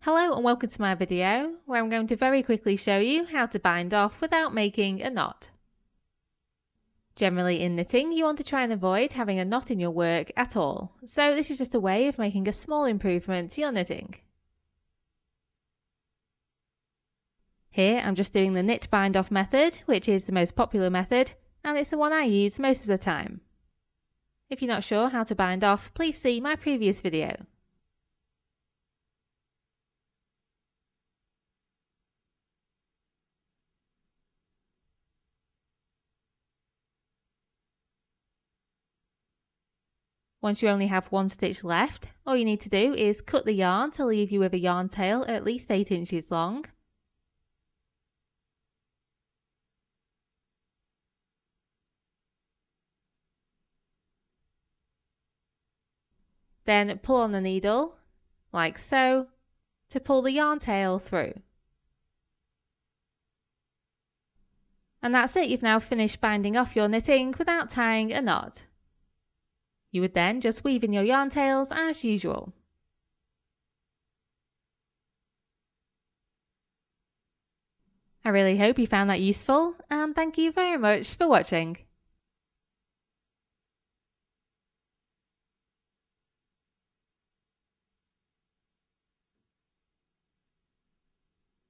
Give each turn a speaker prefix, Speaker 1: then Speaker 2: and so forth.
Speaker 1: Hello and welcome to my video where I'm going to very quickly show you how to bind off without making a knot. Generally in knitting you want to try and avoid having a knot in your work at all, so this is just a way of making a small improvement to your knitting. Here I'm just doing the knit bind off method, which is the most popular method and it's the one I use most of the time. If you're not sure how to bind off, please see my previous video. Once you only have one stitch left, all you need to do is cut the yarn to leave you with a yarn tail at least 8 inches long. Then pull on the needle, like so, to pull the yarn tail through. And that's it, you've now finished binding off your knitting without tying a knot. You would then just weave in your yarn tails as usual. I really hope you found that useful, and thank you very much for watching.